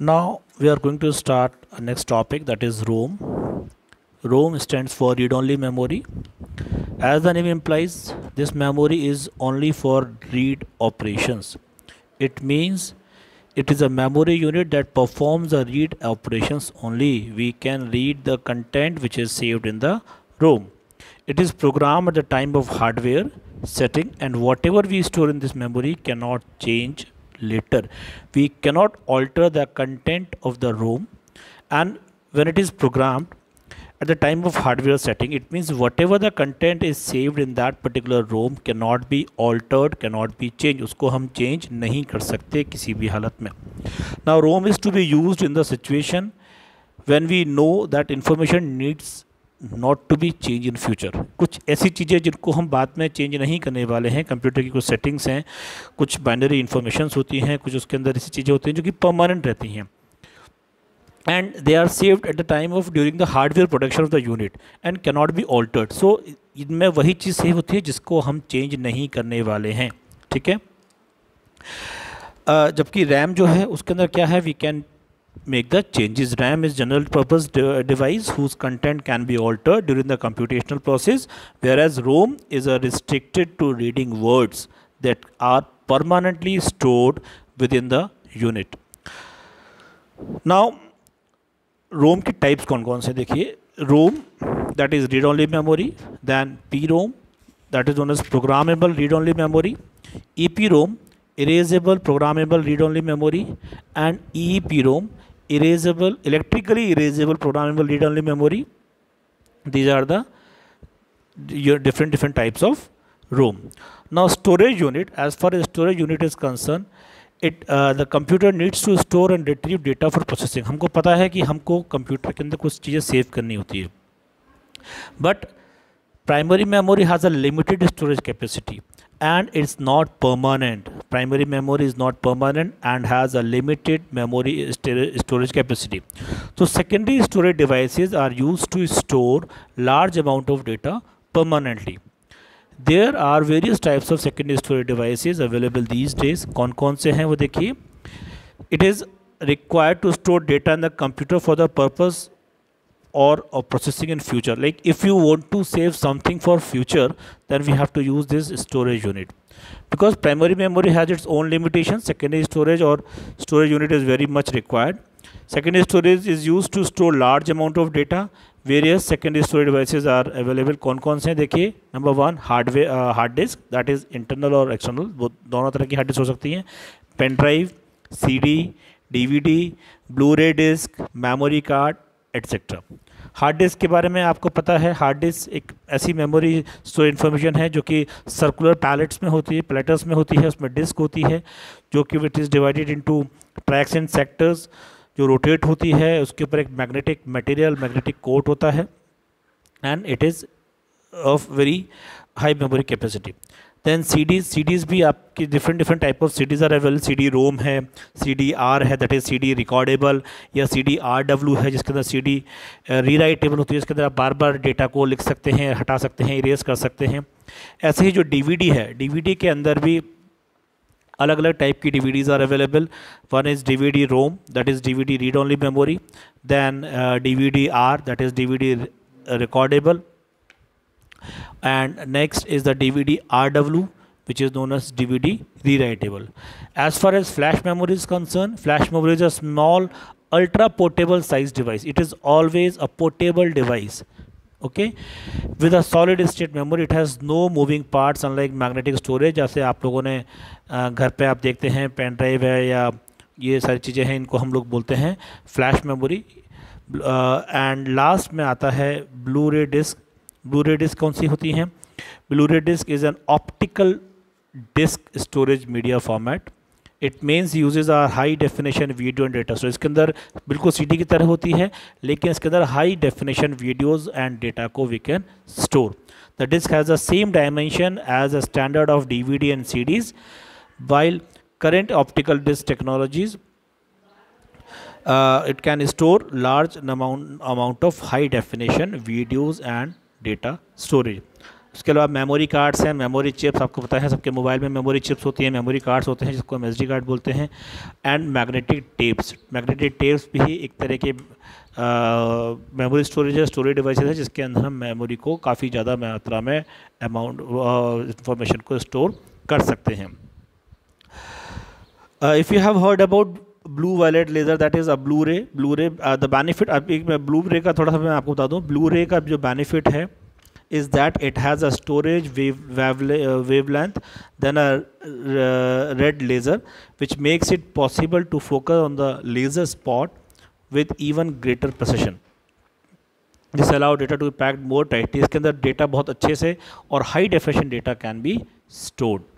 Now we are going to start a next topic, that is ROM. ROM stands for read-only memory. As the name implies, this memory is only for read operations. It means it is a memory unit that performs the read operations only. We can read the content which is saved in the ROM. It is programmed at the time of hardware setting, and whatever we store in this memory cannot change later. We cannot alter the content of the ROM, and when it is programmed at the time of hardware setting, it means whatever the content is saved in that particular ROM cannot be altered, cannot be changed. उसको हम change नहीं कर सकते किसी भी हालत में. Now ROM is to be used in the situation when we know that information needs not to be change in future. कुछ ऐसी चीज़ें जिनको हम बाद में चेंज नहीं करने वाले हैं. कंप्यूटर की कुछ सेटिंग्स हैं, कुछ बाइनरी इन्फॉर्मेशंस होती हैं, कुछ उसके अंदर ऐसी चीज़ें होती हैं जो कि परमानेंट रहती हैं, and they are saved at the time of during the hardware production of the unit and cannot be altered. So इनमें वही चीज़ सेव होती है जिसको हम चेंज नहीं करने वाले हैं. ठीक है. जबकि रैम जो है उसके अंदर क्या है, we can make the changes. RAM is general purpose device whose content can be altered during the computational process, whereas ROM is restricted to reading words that are permanently stored within the unit. Now ROM की types कौन कौन से देखिए. ROM that is read only memory, then PROM that is known as programmable read only memory, EPROM erasable programmable read only memory, and EEPROM erasable electrically erasable programmable read only memory. These are the different types of ROM. Now storage unit, as far as storage unit is concerned, it the computer needs to store and retrieve data for processing. हमको पता है कि हमको computer के अंदर कुछ चीज़ें save करनी होती है, but primary memory has a limited storage capacity and it's not permanent. Primary memory is not permanent and has a limited memory storage capacity. So secondary storage devices are used to store large amount of data permanently. There are various types of secondary storage devices available these days. कौन कौन से हैं वो देखिए. It is required to store data in the computer for the purpose or of processing in future. Like if you want to save something for future, then we have to use this storage unit, because primary memory has its own limitations. Secondary storage or storage unit is very much required. Secondary storage is used to store large amount of data. Various secondary storage devices are available. कौन कौन से देखिए. Number one hard disk, that is internal और external, वो दोनों तरह की hard disk हो सकती हैं. Pen drive, CD, DVD, blu ray disk, memory card etcetera. Hard disk के बारे में आपको पता है. हार्ड डिस्क एक ऐसी मेमोरी स्टोर इन्फॉर्मेशन है जो कि सर्कुलर पैलेट्स में होती है, प्लेटर्स में होती है. उसमें डिस्क होती है जो कि it is divided into tracks and sectors, जो रोटेट होती है. उसके ऊपर एक मैग्नेटिक मटेरियल, मैग्नेटिक कोट होता है, and it is of very high memory capacity. Then CDs भी आपकी different type of CDs are available. CD-ROM है, CD-R है, दैट इज CD रिकॉर्डेबल, या CD-RW है जिसके अंदर CD रीराइटेबल होती है, जिसके अंदर आप बार बार डेटा को लिख सकते हैं, हटा सकते हैं, इरेज कर सकते हैं. ऐसे ही जो DVD है, DVD के अंदर भी अलग अलग टाइप की DVDs are available. One is DVD-ROM, that is DVD read only memory. Then DVD-R, that is DVD recordable, and next is the DVD-RW, which is known as DVD rewritable. As far as flash memory is concerned, flash memory is a small ultra portable size device. It is always a portable device, okay, with a solid state memory. It has no moving parts unlike magnetic storage. जैसे आप लोगों ने घर पे आप देखते हैं pen drive है या ये सारी चीज़ें हैं, इनको हम लोग बोलते हैं फ्लैश मेमोरी. एंड लास्ट में आता है ब्लू-रे डिस्क. ब्लू-रे डिस्क कौन सी होती हैं? Blu-ray disc is an optical disc storage media format. It means uses are high definition video and data. So इसके अंदर बिल्कुल CD की तरह होती है, लेकिन इसके अंदर high definition videos and data को we can store. The disc has the same dimension as a standard of DVD and CDs, while current optical disk technologies it can store large amount of high definition videos and data storage. उसके अलावा memory cards हैं, memory chips, आपको पता है सबके mobile में memory chips होती हैं, मेमोरी कार्ड्स होते हैं जिसको हम एसडी कार्ड बोलते हैं। And magnetic tapes, magnetic tapes भी एक तरह के मेमोरी स्टोरेज है, स्टोरेज डिवाइसेस है जिसके अंदर हम मेमोरी को काफ़ी ज़्यादा मात्रा में अमाउंट इंफॉर्मेशन को स्टोर कर सकते हैं। If you have heard about blue violet laser, that is a blue ray. The benefit, अब एक मैं ब्लू रे का थोड़ा सा मैं आपको बता दूँ। ब्लू रे का जो बेनिफिट है is that it has a storage wavelength than a red laser, which makes it possible to focus on the laser spot with even greater precision. This allow data to be packed more tightly. इसके अंदर data बहुत अच्छे से और high definition data can be stored.